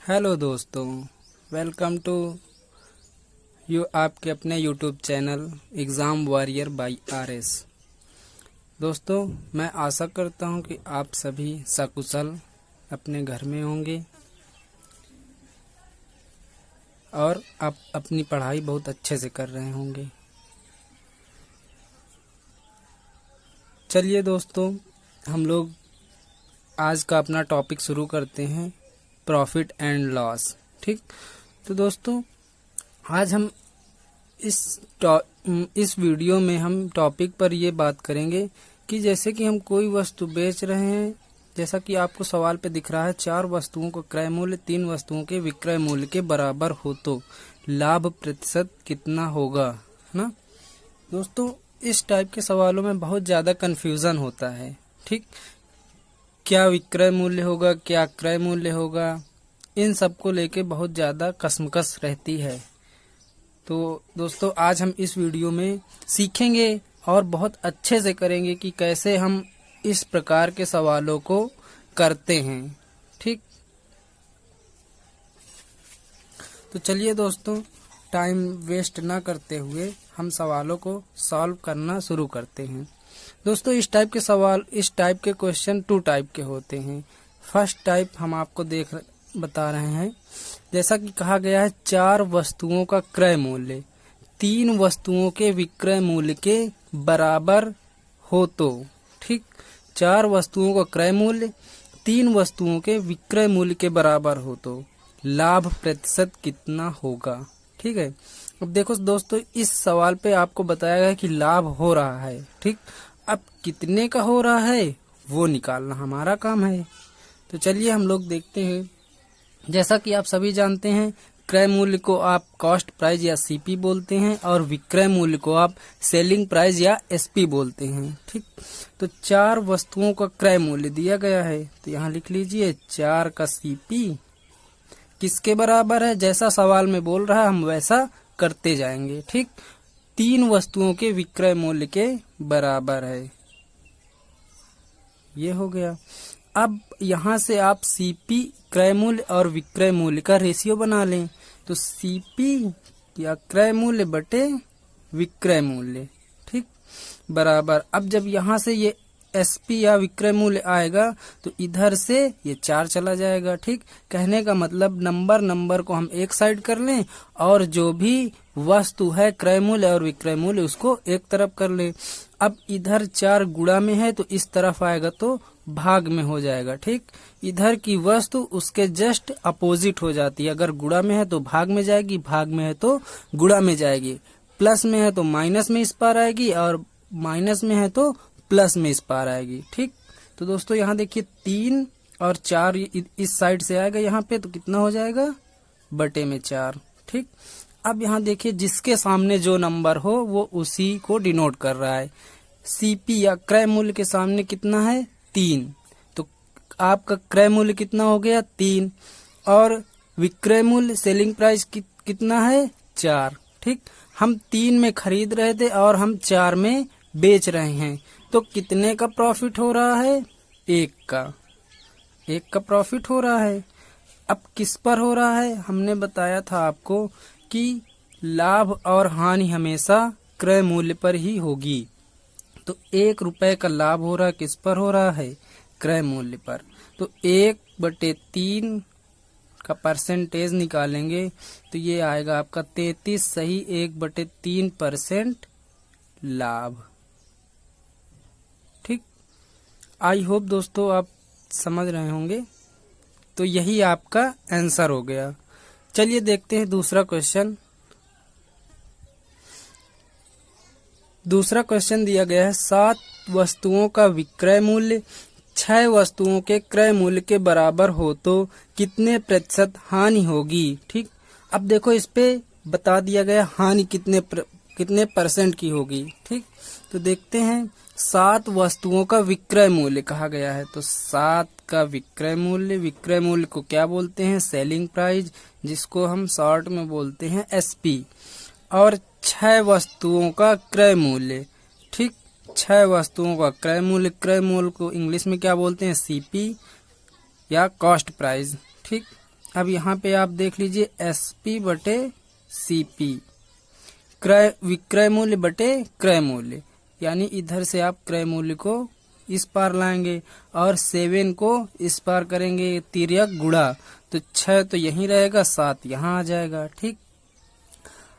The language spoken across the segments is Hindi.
हेलो दोस्तों, वेलकम टू यू आपके अपने YouTube channel exam warrior by RS. दोस्तों, मैं आशा करता हूं कि आप सभी सकुशल अपने घर में होंगे और आप अपनी पढ़ाई बहुत अच्छे से कर रहे होंगे। चलिए दोस्तों, हम लोग आज का अपना टॉपिक शुरू करते हैं, प्रॉफिट एंड लॉस। ठीक, तो दोस्तों आज हम इस वीडियो में हम टॉपिक पर ये बात करेंगे कि जैसे कि हम कोई वस्तु बेच रहे हैं, जैसा कि आपको सवाल पे दिख रहा है, 4 वस्तुओं का क्रय मूल्य 3 वस्तुओं के विक्रय मूल्य के बराबर हो तो लाभ प्रतिशत कितना होगा, है ना दोस्तों। इस टाइप के सवालों में बहुत ज़्यादा कन्फ्यूज़न होता है। ठीक, क्या विक्रय मूल्य होगा, क्या क्रय मूल्य होगा, इन सब को लेके बहुत ज़्यादा कशमकश रहती है। तो दोस्तों आज हम इस वीडियो में सीखेंगे और बहुत अच्छे से करेंगे कि कैसे हम इस प्रकार के सवालों को करते हैं। ठीक, तो चलिए दोस्तों, टाइम वेस्ट ना करते हुए हम सवालों को सॉल्व करना शुरू करते हैं। दोस्तों इस टाइप के क्वेश्चन 2 टाइप के होते हैं। फर्स्ट टाइप हम आपको बता रहे हैं, जैसा कि कहा गया है 4 वस्तुओं का क्रय मूल्य 3 वस्तुओं के विक्रय मूल्य के बराबर हो तो। ठीक, 4 वस्तुओं का क्रय मूल्य 3 वस्तुओं के विक्रय मूल्य के बराबर हो तो लाभ प्रतिशत कितना होगा। ठीक है, अब देखो दोस्तों, इस सवाल पे आपको बताया गया कि लाभ हो रहा है। ठीक, अब कितने का हो रहा है वो निकालना हमारा काम है। तो चलिए हम लोग देखते हैं। जैसा कि आप सभी जानते हैं, क्रय मूल्य को आप कॉस्ट प्राइस या सीपी बोलते हैं और विक्रय मूल्य को आप सेलिंग प्राइस या एसपी बोलते हैं। ठीक, तो 4 वस्तुओं का क्रय मूल्य दिया गया है, तो यहाँ लिख लीजिए 4 का सीपी किसके बराबर है। जैसा सवाल में बोल रहा है हम वैसा करते जाएंगे। ठीक, 3 वस्तुओं के विक्रय मूल्य के बराबर है, ये हो गया। अब यहाँ से आप सीपी क्रय मूल्य और विक्रय मूल्य का रेशियो बना लें, तो सीपी या क्रय मूल्य बटे विक्रय मूल्य, ठीक, बराबर। अब जब यहाँ से ये एसपी या विक्रय मूल्य आएगा तो इधर से ये 4 चला जाएगा। ठीक, कहने का मतलब नंबर को हम एक साइड कर लें और जो भी वस्तु है क्रय मूल्य और विक्रय मूल्य उसको एक तरफ कर लें। अब इधर 4 गुणा में है तो इस तरफ आएगा तो भाग में हो जाएगा। ठीक, इधर की वस्तु उसके जस्ट अपोजिट हो जाती है। अगर गुणा में है तो भाग में जाएगी, भाग में है तो गुणा में जाएगी, प्लस में है तो माइनस में इस पार आएगी और माइनस में है तो प्लस में इस पार आएगी। ठीक, तो दोस्तों यहाँ देखिए 3 और 4 इस साइड से आएगा यहाँ पे, तो कितना हो जाएगा बटे में 4। ठीक, अब यहाँ देखिए जिसके सामने जो नंबर हो वो उसी को डिनोट कर रहा है। सीपी या क्रय मूल्य के सामने कितना है 3, तो आपका क्रय मूल्य कितना हो गया 3 और विक्रय मूल्य सेलिंग प्राइस कितना है 4। ठीक, हम 3 में खरीद रहे थे और हम 4 में बेच रहे हैं, तो कितने का प्रॉफिट हो रहा है 1 का प्रॉफिट हो रहा है। अब किस पर हो रहा है, हमने बताया था आपको कि लाभ और हानि हमेशा क्रय मूल्य पर ही होगी। तो 1 रुपए का लाभ हो रहा है, किस पर हो रहा है क्रय मूल्य पर। तो 1/3 का परसेंटेज निकालेंगे तो ये आएगा आपका 33 सही 1/3% लाभ। ठीक, आई होप दोस्तों आप समझ रहे होंगे। तो यही आपका आंसर हो गया। चलिए देखते हैं दूसरा क्वेश्चन। दूसरा क्वेश्चन दिया गया है 7 वस्तुओं का विक्रय मूल्य 6 वस्तुओं के क्रय मूल्य के बराबर हो तो कितने प्रतिशत हानि होगी। ठीक, अब देखो इस पे बता दिया गया हानि कितने परसेंट की होगी। ठीक, तो देखते हैं 7 वस्तुओं का विक्रय मूल्य कहा गया है, तो 7 का विक्रय मूल्य को क्या बोलते हैं सेलिंग प्राइस, जिसको हम शॉर्ट में बोलते हैं एसपी, और 6 वस्तुओं का क्रय मूल्य। ठीक, 6 वस्तुओं का क्रय मूल्य को इंग्लिश में क्या बोलते हैं सीपी या कॉस्ट प्राइस। ठीक, अब यहाँ पे आप देख लीजिए SP बटे CP, क्रय विक्रय मूल्य बटे क्रय मूल्य, यानी इधर से आप क्रय मूल्य को इस पार लाएंगे और 7 को इस पार करेंगे, तिर्यक गुणा, तो 6 तो यहीं रहेगा, 7 यहाँ आ जाएगा। ठीक,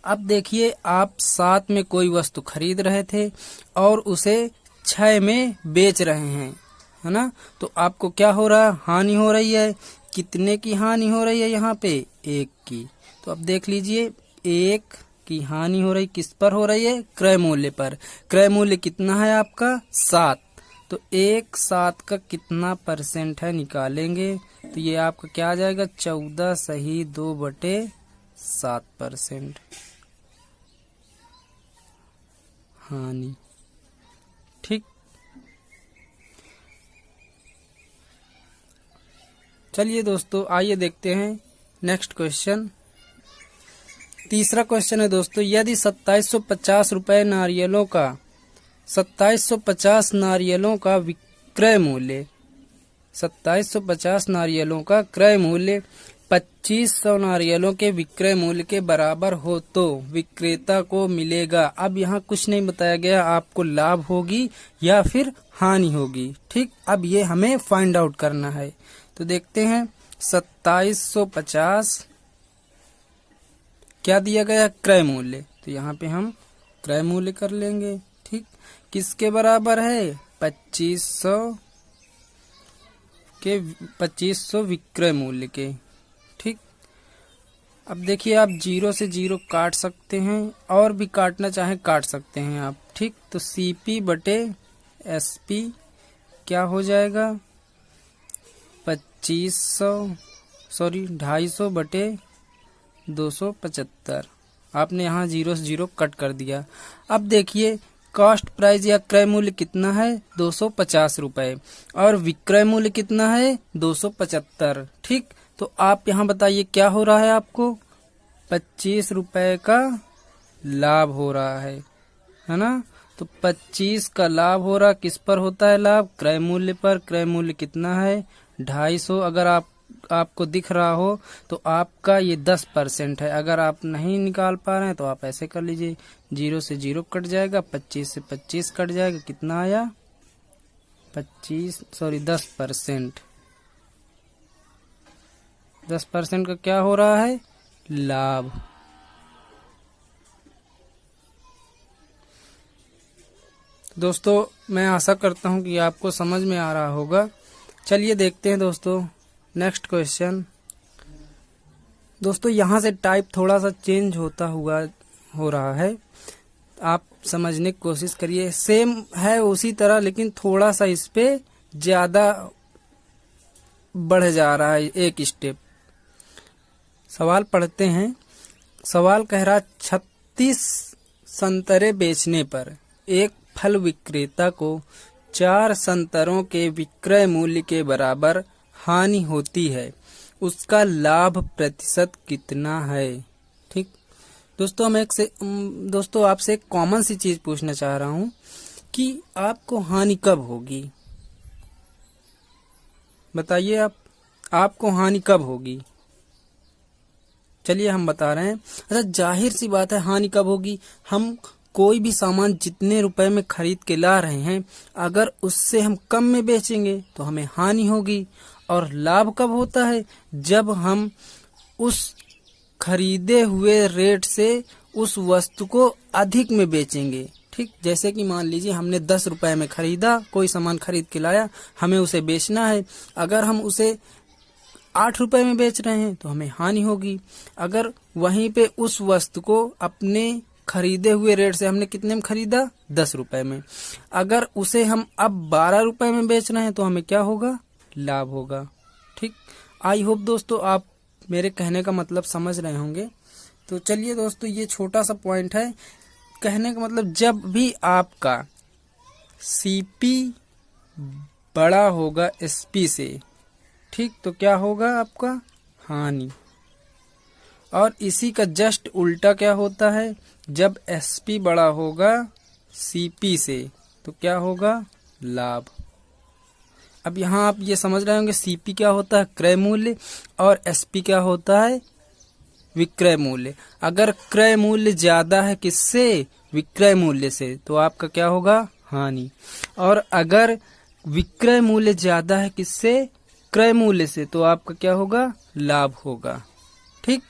अब देखिए आप 7 में कोई वस्तु खरीद रहे थे और उसे 6 में बेच रहे हैं, है ना, तो आपको क्या हो रहा है, हानि हो रही है। कितने की हानि हो रही है यहाँ पे, 1 की। तो अब देख लीजिए 1 की हानि हो रही, किस पर हो रही है, क्रय मूल्य पर। क्रय मूल्य कितना है आपका, 7, तो 7 का कितना % है निकालेंगे, तो ये आपका क्या आ जाएगा, 14 सही 2/7% हानि। ठीक, चलिए दोस्तों आइए देखते हैं नेक्स्ट क्वेश्चन। तीसरा क्वेश्चन है दोस्तों, यदि 2750 रुपए नारियलों का 2750 नारियलों का विक्रय मूल्य 2750 नारियलों का क्रय मूल्य 2500 नारियलों के विक्रय मूल्य के बराबर हो तो विक्रेता को मिलेगा। अब यहाँ कुछ नहीं बताया गया, आपको लाभ होगी या फिर हानि होगी। ठीक, अब ये हमें फाइंड आउट करना है, तो देखते हैं। 2750 क्या दिया गया, क्रय मूल्य, तो यहाँ पे हम क्रय मूल्य कर लेंगे। ठीक, किसके बराबर है, 2500 विक्रय मूल्य के। ठीक, अब देखिए आप 0 से 0 काट सकते हैं और भी काटना चाहें काट सकते हैं आप। ठीक, तो CP बटे SP क्या हो जाएगा, 250 बटे 275। आपने यहाँ 0 से 0 कट कर दिया। अब देखिए कॉस्ट प्राइस या क्रय मूल्य कितना है, 250 रुपए, और विक्रय मूल्य कितना है, 275। ठीक, तो आप यहाँ बताइए क्या हो रहा है, आपको 25 रुपए का लाभ हो रहा है ना। तो 25 का लाभ हो रहा, किस पर होता है लाभ, क्रय मूल्य पर। क्रय मूल्य कितना है, 250। अगर आपको दिख रहा हो तो आपका ये 10% है। अगर आप नहीं निकाल पा रहे हैं तो आप ऐसे कर लीजिए, 0 से 0 कट जाएगा, 25 से 25 कट जाएगा, कितना आया, 10%। 10% का क्या हो रहा है, लाभ। दोस्तों मैं आशा करता हूं कि आपको समझ में आ रहा होगा। चलिए देखते हैं दोस्तों नेक्स्ट क्वेश्चन। दोस्तों यहाँ से टाइप थोड़ा सा चेंज हो रहा है, आप समझने की कोशिश करिए। सेम है उसी तरह, लेकिन थोड़ा सा इस पे ज्यादा बढ़ जा रहा है, एक स्टेप। सवाल पढ़ते हैं। सवाल कह रहा, 36 संतरे बेचने पर एक फल विक्रेता को 4 संतरों के विक्रय मूल्य के बराबर हानि होती है, उसका लाभ प्रतिशत कितना है। ठीक, दोस्तों दोस्तों आपसे एक कॉमन सी चीज पूछना चाह रहा हूं कि आपको हानि कब होगी, बताइए आपको हानि कब होगी। चलिए हम बता रहे हैं। अच्छा, जाहिर सी बात है हानि कब होगी, हम कोई भी सामान जितने रुपए में खरीद के ला रहे हैं, अगर उससे हम कम में बेचेंगे तो हमें हानि होगी। और लाभ कब होता है, जब हम उस खरीदे हुए रेट से उस वस्तु को अधिक में बेचेंगे। ठीक, जैसे कि मान लीजिए हमने 10 रुपए में खरीदा, कोई सामान खरीद के लाया, हमें उसे बेचना है। अगर हम उसे 8 रुपए में बेच रहे हैं तो हमें हानि होगी। अगर वहीं पे उस वस्तु को अपने खरीदे हुए रेट से हमने कितने में खरीदा, 10 रुपए में, अगर उसे हम अब 12 रुपए में बेच रहे हैं तो हमें क्या होगा, लाभ होगा। ठीक, आई होप दोस्तों आप मेरे कहने का मतलब समझ रहे होंगे। तो चलिए दोस्तों, ये छोटा सा पॉइंट है। कहने का मतलब, जब भी आपका CP बड़ा होगा SP से, ठीक, तो क्या होगा आपका, हानि। और इसी का जस्ट उल्टा क्या होता है, जब SP बड़ा होगा CP से तो क्या होगा, लाभ। अब यहाँ आप ये समझ रहे होंगे सीपी क्या होता है, क्रय मूल्य, और एसपी क्या होता है, विक्रय मूल्य। अगर क्रय मूल्य ज्यादा है किससे, विक्रय मूल्य से, तो आपका क्या होगा, हानि। और अगर विक्रय मूल्य ज्यादा है किससे, क्रय मूल्य से, तो आपका क्या होगा, लाभ होगा। ठीक,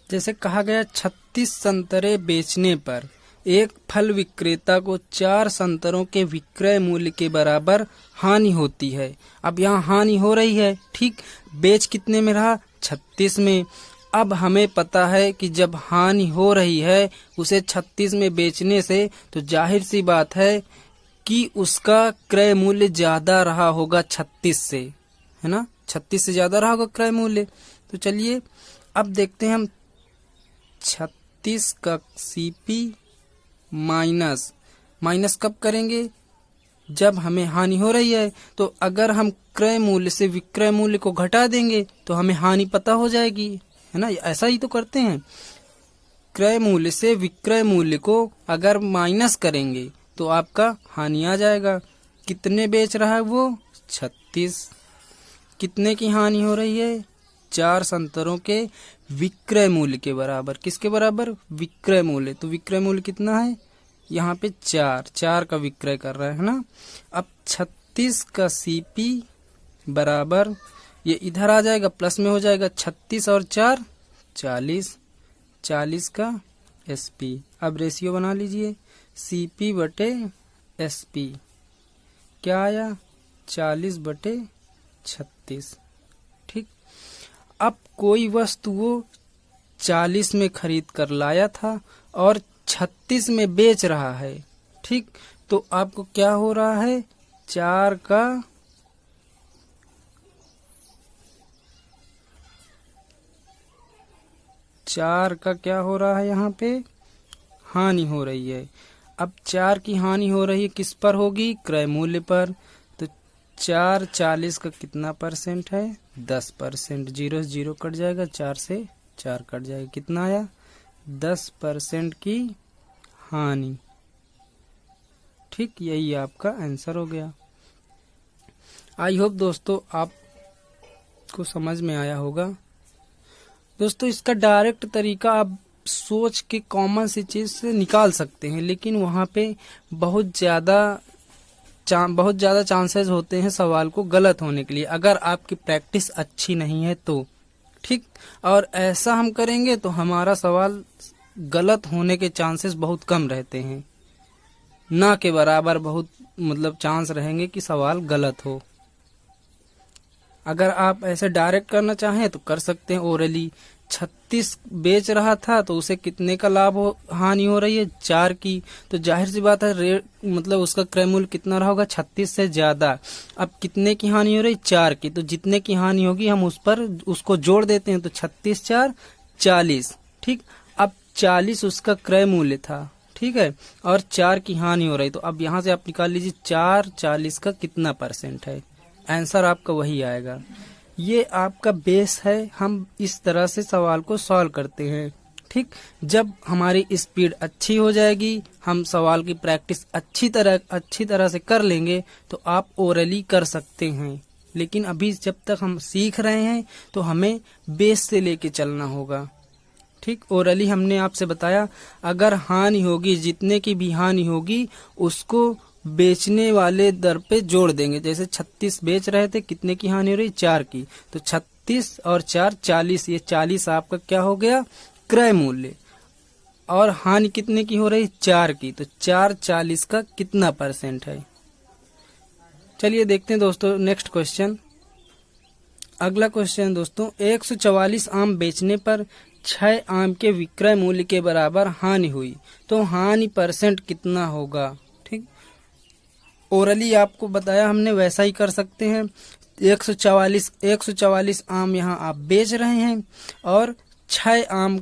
जैसे कहा गया 36 संतरे बेचने पर एक फल विक्रेता को 4 संतरों के विक्रय मूल्य के बराबर हानि होती है। अब यहाँ हानि हो रही है, ठीक, बेच कितने में रहा, 36 में। अब हमें पता है कि जब हानि हो रही है उसे 36 में बेचने से, तो जाहिर सी बात है कि उसका क्रय मूल्य ज्यादा रहा होगा 36 से, है ना, 36 से ज्यादा रहा होगा क्रय मूल्य। तो चलिए अब देखते हैं हम 36 का सीपी माइनस कब करेंगे, जब हमें हानि हो रही है। तो अगर हम क्रय मूल्य से विक्रय मूल्य को घटा देंगे तो हमें हानि पता हो जाएगी, है ना, ऐसा ही तो करते हैं। क्रय मूल्य से विक्रय मूल्य को अगर माइनस करेंगे तो आपका हानि आ जाएगा। कितने बेच रहा है वो, 36। कितने की हानि हो रही है, 4 संतरों के विक्रय मूल्य के बराबर। किसके बराबर, विक्रय मूल्य। तो विक्रय मूल्य कितना है, यहाँ पे 4 का विक्रय कर रहा है ना। अब 36 का सीपी बराबर, ये इधर आ जाएगा, प्लस में हो जाएगा, 36 और 4 40 का एसपी। अब रेशियो बना लीजिए, सीपी बटे एसपी क्या आया, 40/36। ठीक, अब कोई वस्तु वो 40 में खरीद कर लाया था और 36 में बेच रहा है, ठीक, तो आपको क्या हो रहा है, 4 का क्या हो रहा है, यहाँ पे हानि हो रही है। अब 4 की हानि हो रही है, किस पर होगी, क्रय मूल्य पर। तो 4 40 का कितना परसेंट है, 10%। 0 से 0 कट जाएगा, 4 से 4 कट जाएगा, कितना आया, 10% की हानि। ठीक, यही आपका आंसर हो गया। आई होप दोस्तों आपको समझ में आया होगा। दोस्तों इसका डायरेक्ट तरीका आप सोच के कॉमन सी चीज से निकाल सकते हैं, लेकिन वहाँ पे बहुत ज्यादा चांसेस होते हैं सवाल को गलत होने के लिए, अगर आपकी प्रैक्टिस अच्छी नहीं है तो। ठीक, और ऐसा हम करेंगे तो हमारा सवाल गलत होने के चांसेस बहुत कम रहते हैं, ना के बराबर बहुत चांस रहेंगे कि सवाल गलत हो। अगर आप ऐसे डायरेक्ट करना चाहें तो कर सकते हैं ओरली। 36 बेच रहा था तो उसे कितने का हानि हो रही है, 4 की। तो जाहिर सी बात है उसका क्रय मूल्य कितना रहा होगा, 36 से ज्यादा। अब कितने की हानि हो रही, 4 की। तो जितने की हानि होगी हम उसको जोड़ देते हैं, तो 36 4 40। ठीक, अब 40 उसका क्रय मूल्य था, ठीक है, और 4 की हानि हो रही। तो अब यहाँ से आप निकाल लीजिए 4 40 का कितना परसेंट है, आंसर आपका वही आएगा। ये आपका बेस है, हम इस तरह से सवाल को सॉल्व करते हैं। ठीक, जब हमारी स्पीड अच्छी हो जाएगी, हम सवाल की प्रैक्टिस अच्छी तरह से कर लेंगे, तो आप ओरली कर सकते हैं। लेकिन अभी जब तक हम सीख रहे हैं तो हमें बेस से लेके चलना होगा। ठीक, ओरली हमने आपसे बताया, अगर हानि होगी, जितने की भी हानि होगी उसको बेचने वाले दर पे जोड़ देंगे। जैसे 36 बेच रहे थे, कितने की हानि हो रही, 4 की। तो 36 और 4 40, ये 40 आपका क्या हो गया, क्रय मूल्य। और हानि कितने की हो रही, 4 की। तो 4 40 का कितना परसेंट है। चलिए देखते हैं दोस्तों नेक्स्ट क्वेश्चन। अगला क्वेश्चन दोस्तों, 144 आम बेचने पर 6 आम के विक्रय मूल्य के बराबर हानि हुई, तो हानि परसेंट कितना होगा। ठीक, ओरली आपको बताया हमने, वैसा ही कर सकते हैं। 144 आम यहाँ आप बेच रहे हैं और 6 आम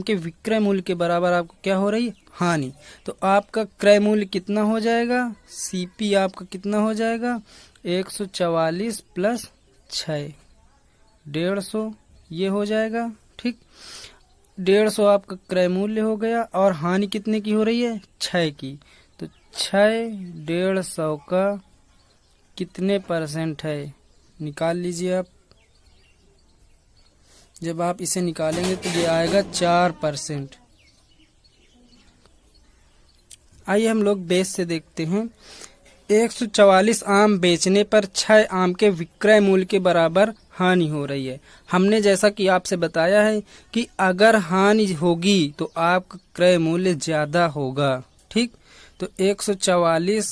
के विक्रय मूल्य के बराबर आपको क्या हो रही है, हानि। तो आपका क्रय मूल्य कितना हो जाएगा, सीपी आपका कितना हो जाएगा, 144 प्लस 6 150, ये हो जाएगा। ठीक, 150 आपका क्रय मूल्य हो गया और हानि कितने की हो रही है, 6 की। तो 150 का कितने परसेंट है, निकाल लीजिए आप। जब आप इसे निकालेंगे तो ये आएगा 4%। आइए हम लोग बेस से देखते हैं। 144 आम बेचने पर 6 आम के विक्रय मूल्य के बराबर हानि हो रही है। हमने जैसा कि आपसे बताया है कि अगर हानि होगी तो आपका क्रय मूल्य ज्यादा होगा। ठीक, तो 144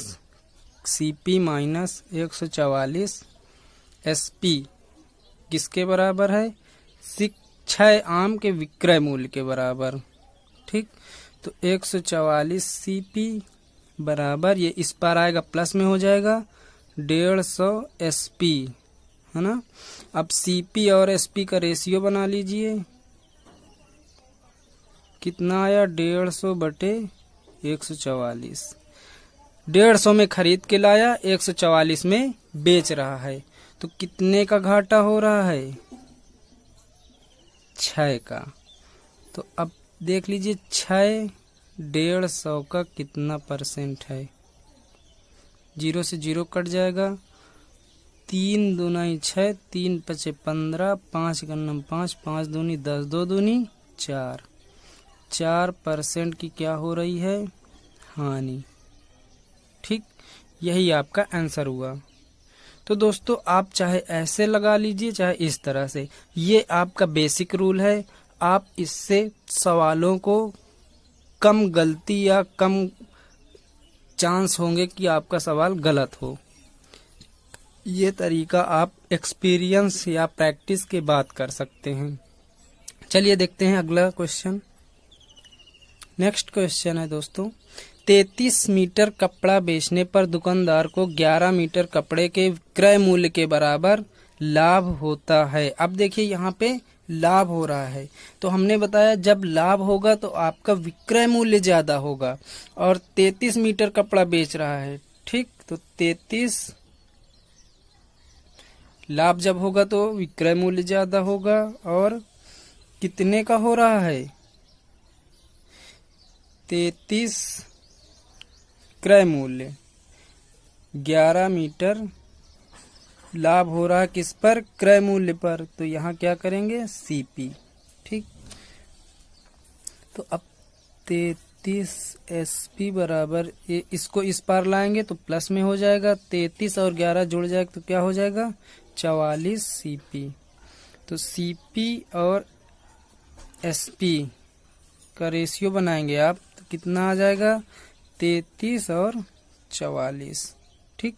CP माइनस 144 SP किसके बराबर है? 6 आम के विक्रय मूल्य के बराबर। ठीक, तो 144 CP बराबर, ये इस पार आएगा प्लस में हो जाएगा 150 SP, है ना। अब CP और SP का रेशियो बना लीजिए। कितना आया? 150 बटे 144। 150 में खरीद के लाया, 144 में बेच रहा है, तो कितने का घाटा हो रहा है? 6 का। तो अब देख लीजिए 6 150 का कितना परसेंट है। 0 से 0 कट जाएगा। 3 दूनी 6, 3 पचे 15, 5 गन्नम 5, 5 दूनी 10, 2 दूनी 4। 4% की क्या हो रही है? हानि। ठीक, यही आपका आंसर हुआ। तो दोस्तों आप चाहे ऐसे लगा लीजिए चाहे इस तरह से, ये आपका बेसिक रूल है। आप इससे सवालों को कम गलती या कम चांस होंगे कि आपका सवाल गलत हो। ये तरीका आप एक्सपीरियंस या प्रैक्टिस के बाद कर सकते हैं। चलिए देखते हैं अगला क्वेश्चन। नेक्स्ट क्वेश्चन है दोस्तों, 33 मीटर कपड़ा बेचने पर दुकानदार को 11 मीटर कपड़े के क्रय मूल्य के बराबर लाभ होता है। अब देखिए यहाँ पे लाभ हो रहा है, तो हमने बताया जब लाभ होगा तो आपका विक्रय मूल्य ज्यादा होगा, और 33 मीटर कपड़ा बेच रहा है। ठीक, तो 33 लाभ जब होगा तो विक्रय मूल्य ज्यादा होगा, और कितने का हो रहा है? 33 क्रय मूल्य, 11 मीटर लाभ हो रहा है किस पर? क्रय मूल्य पर। तो यहाँ क्या करेंगे? CP। ठीक, तो अब 33 SP बराबर, ये इसको इस पार लाएंगे तो प्लस में हो जाएगा। 33 और 11 जुड़ जाएगा तो क्या हो जाएगा? 44 CP। तो CP और SP का रेशियो बनाएंगे आप तो कितना आ जाएगा? 33 और 44। ठीक,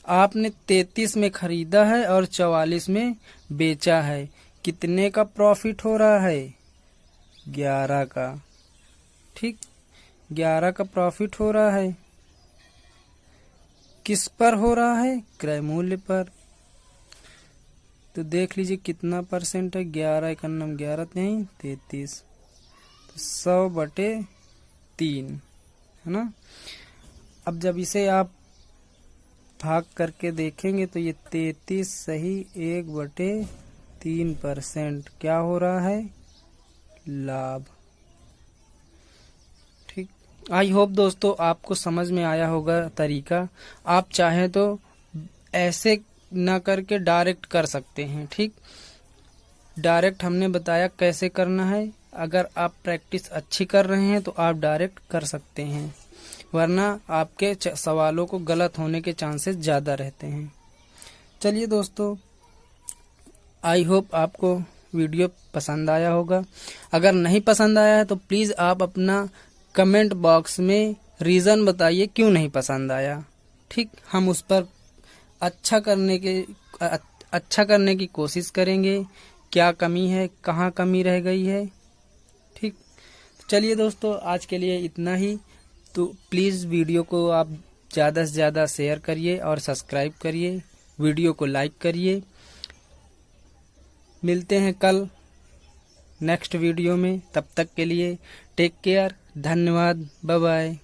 आपने 33 में खरीदा है और 44 में बेचा है। कितने का प्रॉफिट हो रहा है? 11 का। ठीक, 11 का प्रॉफिट हो रहा है। किस पर हो रहा है? क्रय मूल्य पर। तो देख लीजिए कितना परसेंट है? 11 एकन्नम 11 नहीं 33, तो 100 बटे 3, है ना। अब जब इसे आप भाग करके देखेंगे तो ये 33 सही 1 बटे 3% क्या हो रहा है? लाभ। ठीक, आई होप दोस्तों आपको समझ में आया होगा तरीका। आप चाहें तो ऐसे ना करके डायरेक्ट कर सकते हैं। ठीक, डायरेक्ट हमने बताया कैसे करना है। अगर आप प्रैक्टिस अच्छी कर रहे हैं तो आप डायरेक्ट कर सकते हैं, वरना आपके सवालों को गलत होने के चांसेस ज़्यादा रहते हैं। चलिए दोस्तों, आई होप आपको वीडियो पसंद आया होगा। अगर नहीं पसंद आया है तो प्लीज़ आप अपना कमेंट बॉक्स में रीज़न बताइए क्यों नहीं पसंद आया। ठीक, हम उस पर अच्छा करने की कोशिश करेंगे। क्या कमी है, कहाँ कमी रह गई है। ठीक, चलिए दोस्तों आज के लिए इतना ही। तो प्लीज़ वीडियो को आप ज़्यादा से ज़्यादा शेयर करिए और सब्सक्राइब करिए, वीडियो को लाइक करिए। मिलते हैं कल नेक्स्ट वीडियो में, तब तक के लिए टेक केयर, धन्यवाद, बाय बाय।